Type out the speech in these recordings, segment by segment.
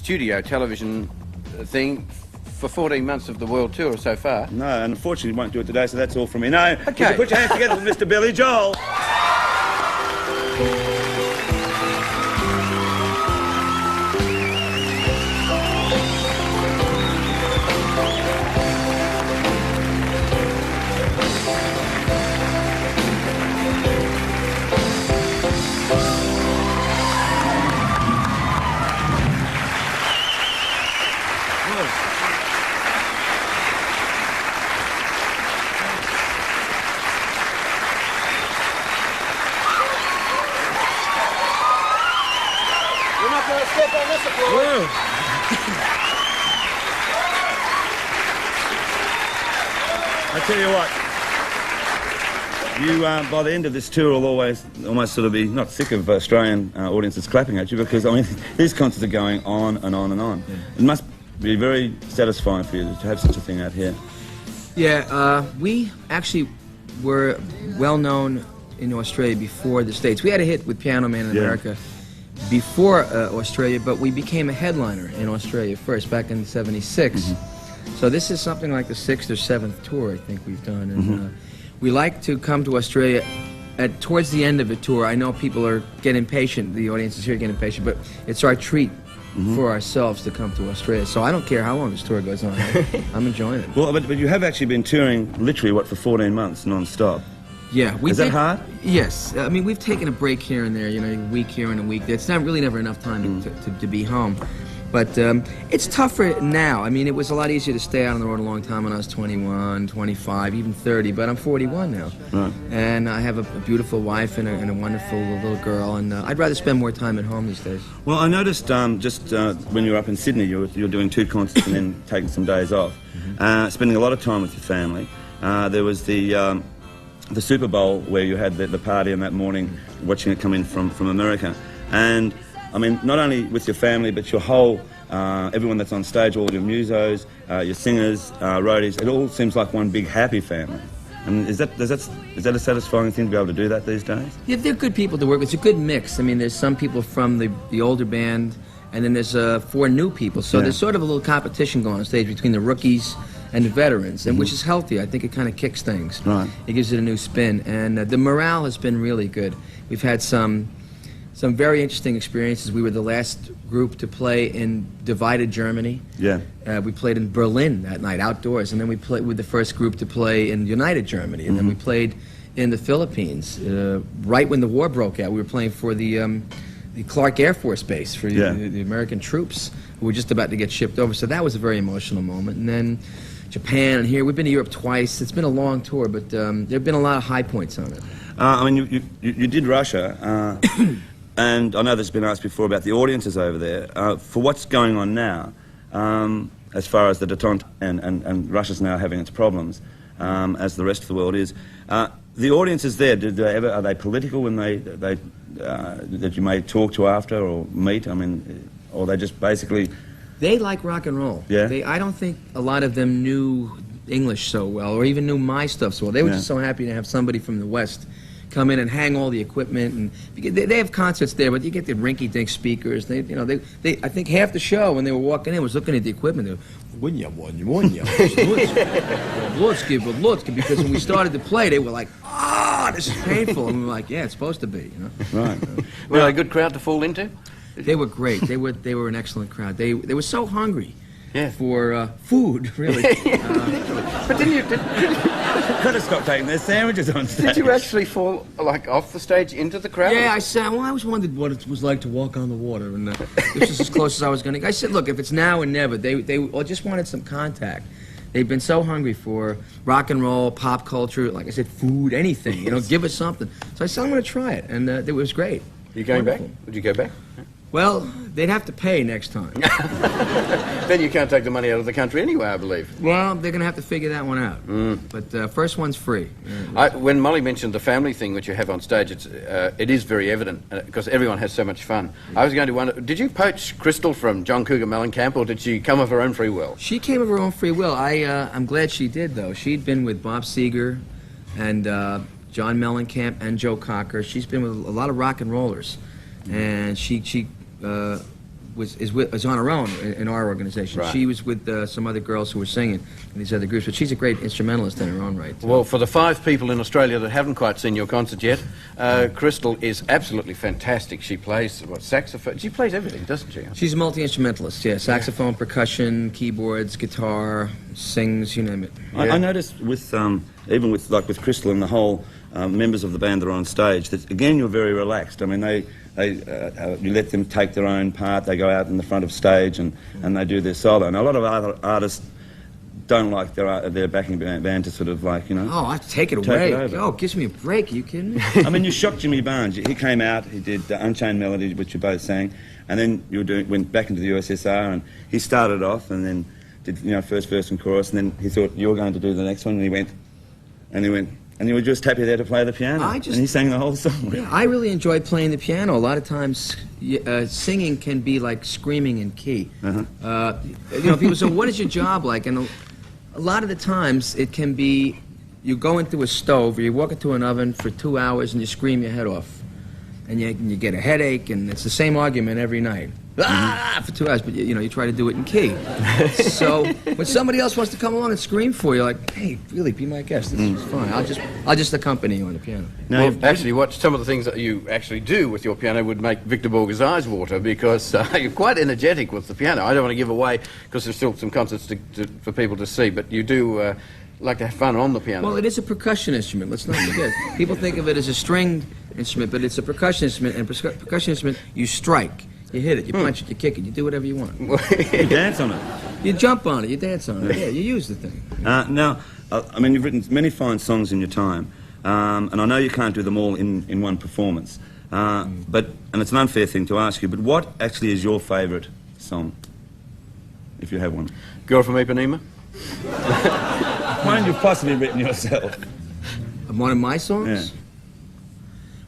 studio television thing for 14 months of the world tour so far. No, and unfortunately we won't do it today, so that's all from me. No, okay. Put your hands together for Mr. Billy Joel. I tell you what, you by the end of this tour will almost sort of be not sick of Australian audiences clapping at you, because I mean these concerts are going on and on and on. Yeah. It must be very satisfying for you to have such a thing out here. Yeah, we actually were well known in Australia before the States. We had a hit with Piano Man in America before Australia, but we became a headliner in Australia first, back in '76. Mm-hmm. So this is something like the 6th or 7th tour I think we've done, and we like to come to Australia towards the end of a tour. I know people are getting impatient, the audience is here getting impatient, but it's our treat for ourselves to come to Australia. So I don't care how long this tour goes on. I'm enjoying it. Well, but you have actually been touring literally, what, for 14 months non-stop? Yeah. Is that hard? Yes. I mean, we've taken a break here and there, you know, a week here and a week there. It's not really never enough time to be home. But it's tougher now. I mean, it was a lot easier to stay out on the road a long time when I was 21, 25, even 30, but I'm 41 now. Right. And I have a beautiful wife and a wonderful little girl, and I'd rather spend more time at home these days. Well, I noticed just when you were up in Sydney, you're doing 2 concerts and then taking some days off, spending a lot of time with your family. There was the Super Bowl where you had the party on that morning, watching it come in from America. And I mean, not only with your family, but your whole, everyone that's on stage, all your musos, your singers, roadies, it all seems like one big happy family. I mean, is that a satisfying thing to be able to do that these days? Yeah, they're good people to work with. It's a good mix. I mean, there's some people from the older band, and then there's 4 new people. So there's sort of a little competition going on stage between the rookies and the veterans, and which is healthy. I think it kind of kicks things. Right. It gives it a new spin, and the morale has been really good. We've had some very interesting experiences. We were the last group to play in divided Germany. Yeah. We played in Berlin that night, outdoors, and then we played with the first group to play in united Germany, and then we played in the Philippines. Right when the war broke out, we were playing for the Clark Air Force Base for the American troops who were just about to get shipped over. So that was a very emotional moment. And then Japan, and here we've been to Europe twice. It's been a long tour, but there have been a lot of high points on it. I mean, you did Russia. And I know there's been asked before about the audiences over there. For what's going on now, as far as the détente and Russia's now having its problems, as the rest of the world is, the audiences there, are they political when they that you may talk to after or meet? I mean, or they just basically... They like rock and roll. Yeah. I don't think a lot of them knew English so well, or even knew my stuff so well. They were just so happy to have somebody from the West come in and hang all the equipment, and they have concerts there, but you get the rinky-dink speakers. They I think half the show when they were walking in was looking at the equipment. They were, because when we started to play, they were like, this is painful, and we were like, yeah, it's supposed to be, you know. Right. Were they a good crowd to fall into? They were great. They were an excellent crowd. They were so hungry. Yeah. For food, really. But didn't you? Could have stopped taking their sandwiches on stage. Did you actually fall like off the stage into the crowd? Yeah, I said. Well, I always wondered what it was like to walk on the water, and this is as close as I was going to go. I said, look, if it's now or never, they all just wanted some contact. They've been so hungry for rock and roll, pop culture, like I said, food, anything. You know, give us something. So I said, I'm going to try it, and it was great. Are you going back? Would you go back? Well, they'd have to pay next time. Then you can't take the money out of the country anyway, I believe. Well, they're going to have to figure that one out. But first one's free. When Molly mentioned the family thing which you have on stage, it is very evident because everyone has so much fun. I was going to wonder, did you poach Crystal from John Cougar Mellencamp, or did she come of her own free will? She came of her own free will. I'm glad she did, though. She'd been with Bob Seger and John Mellencamp and Joe Cocker. She's been with a lot of rock and rollers. And she is on her own in our organization. Right. She was with some other girls who were singing in these other groups, but she's a great instrumentalist in her own right. Well, for the 5 people in Australia that haven't quite seen your concert yet, Crystal is absolutely fantastic. She plays, saxophone? She plays everything, doesn't she? She's a multi-instrumentalist, yeah. Saxophone, percussion, keyboards, guitar, sings, you name it. I noticed with even with Crystal and the whole members of the band that are on stage that again you're very relaxed. I mean you let them take their own part. They go out in the front of stage and they do their solo. And a lot of other artists don't like their backing band to sort of like, you know. Oh, I take it take away. it over. Oh, it gives me a break. Are you kidding me? I mean, you shocked Jimmy Barnes. He came out, he did Unchained Melody, which you both sang, and then went back into the USSR, and he started off and then did, you know, first verse and chorus, and then he thought you were going to do the next one, and he went, and you were just happy there to play the piano, and he sang the whole song. Yeah, I really enjoy playing the piano. A lot of times, singing can be like screaming in key. You know, people say, "What is your job like?" And a lot of the times, it can be you go into a stove or you walk into an oven for 2 hours and you scream your head off, and you get a headache, and it's the same argument every night. For 2 hours, but you try to do it in key. So when somebody else wants to come along and scream for you, like, hey, really, be my guest. This is fine. I'll just accompany you on the piano. Now, actually, what some of the things that you actually do with your piano would make Victor Borger's eyes water, because you're quite energetic with the piano. I don't want to give away, because there's still some concerts for people to see, but you do like to have fun on the piano. Well, it is a percussion instrument. Let's not forget. People think of it as a stringed instrument, but it's a percussion instrument, and percussion instrument, you strike. You hit it, you punch it, you kick it, you do whatever you want. You dance on it. You jump on it, you dance on it. Yeah, you use the thing. Now, I mean, you've written many fine songs in your time, and I know you can't do them all in one performance. And it's an unfair thing to ask you, but what actually is your favourite song, if you have one? Girl from Ipanema? One you've possibly written yourself. One of my songs? Yeah.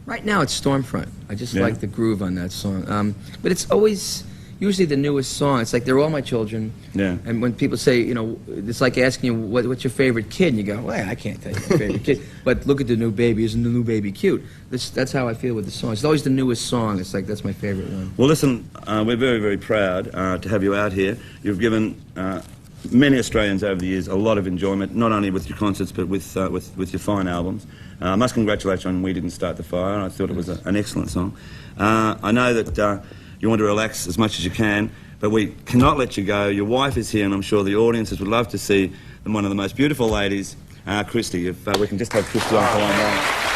Right now it's Stormfront. I just like the groove on that song. But it's always usually the newest song. It's like they're all my children. Yeah. And when people say, it's like asking you what's your favorite kid, and you go, well, I can't tell you my favorite kid. But look at the new baby. Isn't the new baby cute? That's how I feel with the song. It's always the newest song. It's like that's my favorite one. Well, listen, we're very, very proud to have you out here. You've given many Australians over the years a lot of enjoyment, not only with your concerts but with your fine albums. I must congratulate you on We Didn't Start the Fire. I thought it was an excellent song. I know that you want to relax as much as you can, but we cannot let you go. Your wife is here, and I'm sure the audiences would love to see one of the most beautiful ladies, Christy. If we can just have Christy on for one moment.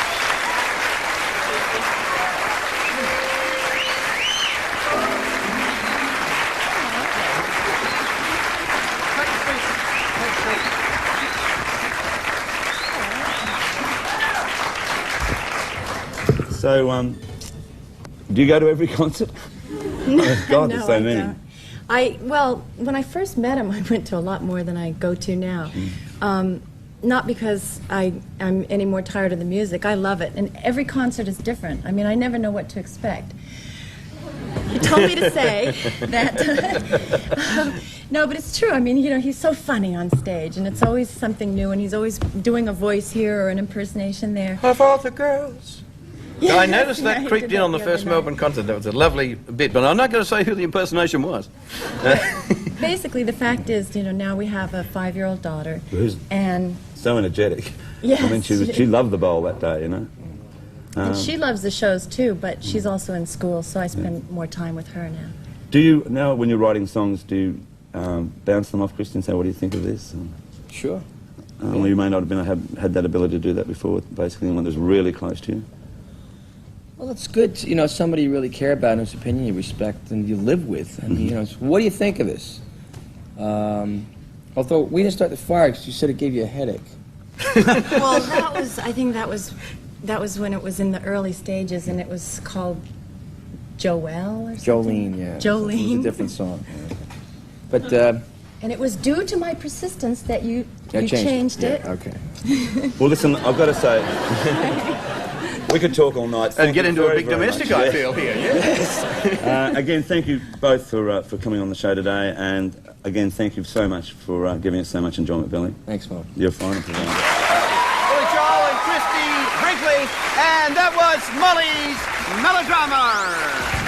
So, do you go to every concert? God, there's so many. Well, when I first met him, I went to a lot more than I go to now. Not because I'm any more tired of the music. I love it, and every concert is different. I mean, I never know what to expect. He told me to say that. No, but it's true. I mean, he's so funny on stage, and it's always something new, and he's always doing a voice here or an impersonation there. Of all the girls. Yeah, I noticed that he creeped did in on the other first night. Melbourne concert. That was a lovely bit, but I'm not going to say who the impersonation was. Basically, the fact is, now we have a 5-year-old daughter, Who's and so energetic. Yes. I mean, she loved the bowl that day, and she loves the shows too, but she's also in school, so I spend more time with her now. Do you, now when you're writing songs, do you bounce them off Christy and say, what do you think of this? Sure. Well, you may not have had that ability to do that before, basically, when there's really close to you. Well, it's good, somebody you really care about, whose opinion you respect and you live with. And, what do you think of this? Although we didn't start the fire because you said it gave you a headache. Well, I think that was when it was in the early stages, and it was called Joelle or something. Jolene, yeah. Jolene. It was a different song. Yeah. But, and it was due to my persistence that you changed changed it. Yeah, okay. Well, listen, I've got to say, we could talk all night. And get into a big very domestic, much. I feel, here, yeah? Again, thank you both for coming on the show today, and again, thank you so much for giving us so much enjoyment, Billy. Thanks, Mo. You're fine. Billy Joel and Christy Brinkley, and that was Molly's Melodrama.